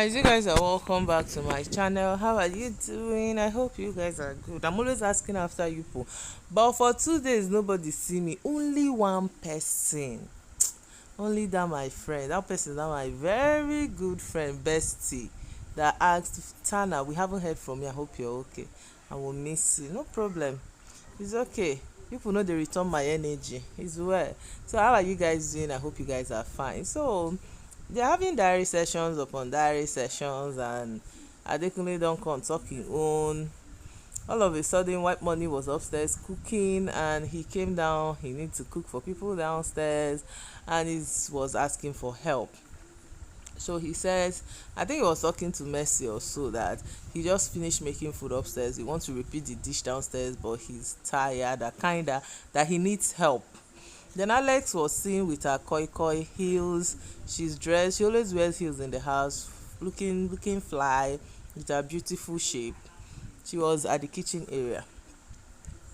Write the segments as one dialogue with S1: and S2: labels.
S1: Guys, you guys are welcome back to my channel. How are you doing? I hope you guys are good. I'm always asking after you people, but for 2 days nobody see me. Only one person, only that my friend. That person is that my very good friend bestie that asked Tana, we haven't heard from you. I hope you're okay. I will miss you. No problem, it's okay. People know they return my energy. It's well. So how are you guys doing? I hope you guys are fine. So they're having diary sessions upon diary sessions, and Adekunle don't come talking own. All of a sudden, White Money was upstairs cooking, and he came down. He needs to cook for people downstairs, and he was asking for help. So he says, I think he was talking to Mercy or so, that he just finished making food upstairs. He wants to repeat the dish downstairs, but he's tired, that he needs help. Then Alex was seen with her koi heels. She's dressed. She always wears heels in the house, looking fly with her beautiful shape. She was at the kitchen area,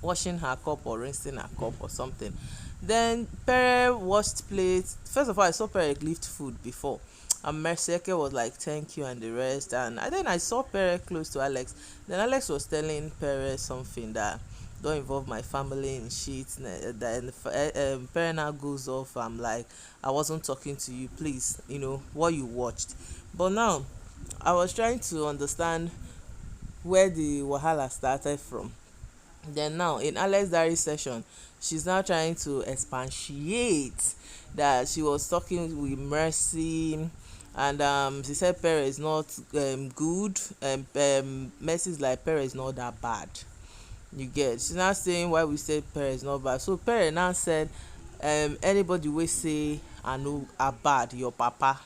S1: washing her cup or rinsing her cup or something. Then Pere washed plates. First of all, I saw Pere lift food before, and Merceke was like thank you and the rest. And then I saw Pere close to Alex. Then Alex was telling Pere something that don't involve my family in shit. Then Pere now goes off. I'm like, I wasn't talking to you, please, what you watched. But now I was trying to understand where the wahala started from. Then now in Alex diary session, she's now trying to expatiate that she was talking with Mercy, and she said Pere is not good, and Mercy's like Pere is not that bad. You get, she's now saying why we said Pere is not bad. So Pere now said anybody will say I know are bad, your papa.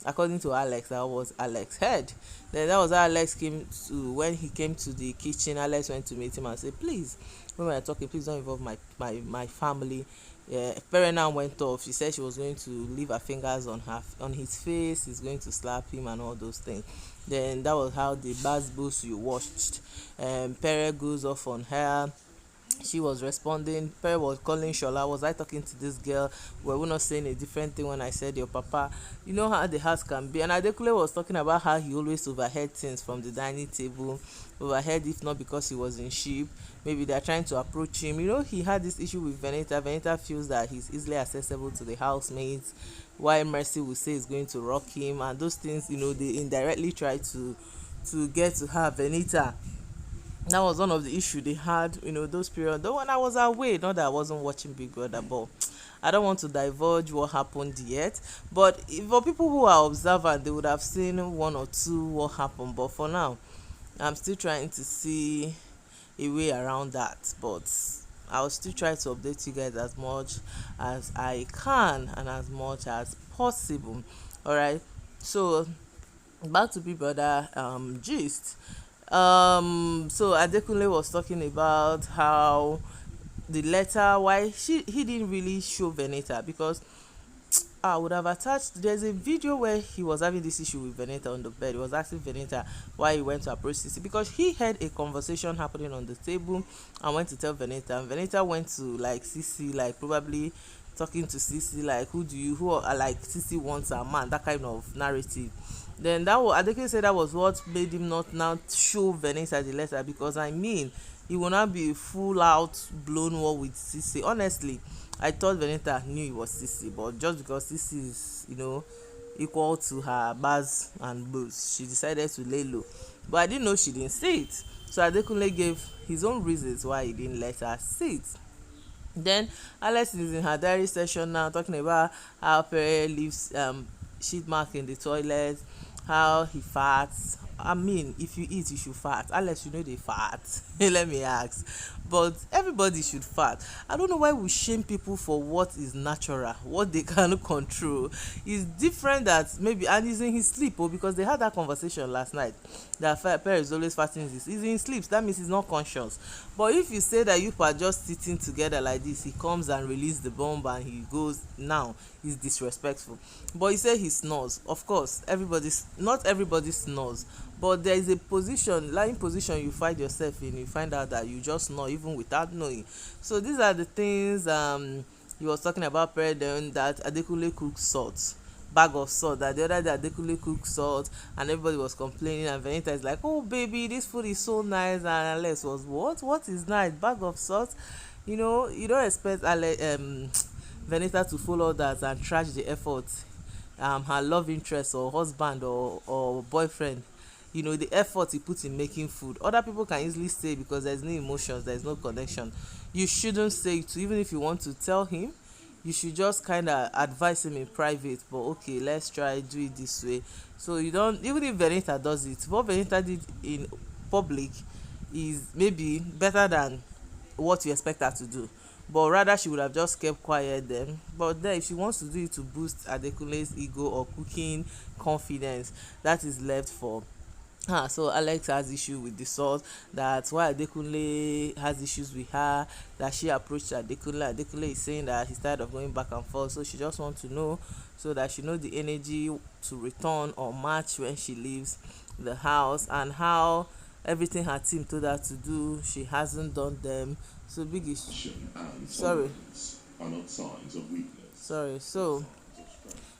S1: According to Alex, that was Alex head. Then that was how Alex came to, when he came to the kitchen, Alex went to meet him and said, please, when we're talking, please don't involve my family. Pere now went off. She said she was going to leave her fingers on his face. He's going to slap him and all those things. Then that was how the bass boost you watched. Pere goes off on her. She was responding. Pere was calling Shola, was I talking to this girl? Were we not saying a different thing when I said your papa? You know how the house can be. And Adekule was talking about how he always overheard things from the dining table. Overheard, if not because he was in sheep, maybe they're trying to approach him. He had this issue with Venita. Venita feels that he's easily accessible to the housemates, while Mercy will say he's going to rock him, and those things, they indirectly try to get to her. Venita, that was one of the issue they had, those periods. Though when I was away, not that I wasn't watching Big Brother, but I don't want to divulge what happened yet. But for people who are observant, they would have seen one or two what happened. But for now, I'm still trying to see a way around that. But I'll still try to update you guys as much as I can and as much as possible. All right. So back to Big Brother gist. So Adekunle was talking about how the letter, why he didn't really show Veneta, because I would have attached, there's a video where he was having this issue with Veneta on the bed. He was asking Veneta why he went to approach Sisi, because he heard a conversation happening on the table and went to tell Veneta, and Veneta went to like Sisi, like probably talking to Sisi, like who are like Sisi wants a man, that kind of narrative. Then that was, Adekunle said, that was what made him not now show Veneta the letter, because he will not be full out blown war with Sisi. Honestly, I thought Veneta knew it was Sisi, but just because Sisi is, equal to her Baz and Boost, she decided to lay low. But I didn't know she didn't see it. So Adekunle gave his own reasons why he didn't let her see it. Then Alex is in her diary session now, talking about how Pere leaves sheet mark in the toilet, how he farts. I mean, if you eat, you should fart. Alex, they fart. Let me ask. But everybody should fart. I don't know why we shame people for what is natural, what they can control. It's different that maybe, and he's in his sleep, because they had that conversation last night, that Pere is always farting. He's in sleep. That means he's not conscious. But if you say that you are just sitting together like this, he comes and releases the bomb and he goes, now he's disrespectful. But he said he snores. Of course, not everybody snores, but there is a lying position you find yourself in. You find out that you just snore even without knowing. So these are the things he was talking about. Pere, then that Adekunle cooks salt, bag of salt. That the other day Adekunle cooked salt and everybody was complaining, and Venita is like, oh baby, this food is so nice, and Alex was, what is nice, bag of salt? You don't expect Venita to follow that and trash the effort her love interest or husband or boyfriend, the effort he put in making food. Other people can easily say, because there's no emotions, there's no connection, you shouldn't say it. Even if you want to tell him, you should just kind of advise him in private, but okay, let's try do it this way. So you don't, even if Venita does it, what Venita did in public is maybe better than what you expect her to do, but rather she would have just kept quiet then. But then if she wants to do it to boost Adekunle's ego or cooking confidence, that is left for her. So Alex has issue with the salt. That's why Adekunle has issues with her, that she approached Adekunle is saying that he's tired of going back and forth, so she just wants to know, so that she knows the energy to return or match when she leaves the house, and how everything her team told her to do, she hasn't done them. So big issue. Sorry. Are not signs of weakness. Sorry. So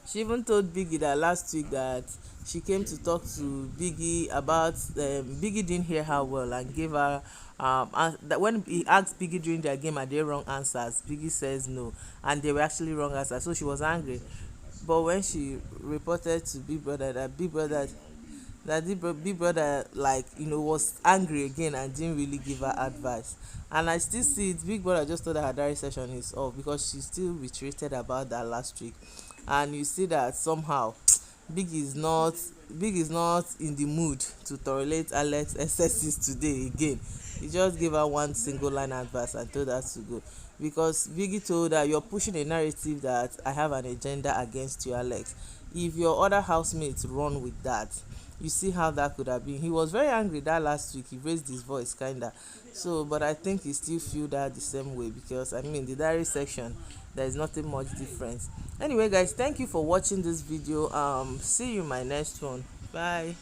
S1: she even told Biggie that last week that she came to talk to Biggie about Biggie didn't hear her well and gave her that when he asked Biggie during their game, are they wrong answers, Biggie says no, and they were actually wrong answers. So she was angry. But when she reported to Big Brother that Big Brother, like, was angry again and didn't really give her advice. And I still see it, Big Brother just told her diary session is off, because she still reiterated about that last week. And you see that somehow Big is not in the mood to tolerate Alex excesses today again. He just gave her one single line advice and told her to go, because Biggie told her, you're pushing a narrative that I have an agenda against you, Alex. If your other housemates run with that, you see how that could have been. He was very angry that last week. He raised his voice kinda. So, but I think he still feel that the same way, because the diary section, there is nothing much difference. Anyway guys, thank you for watching this video. See you in my next one. Bye.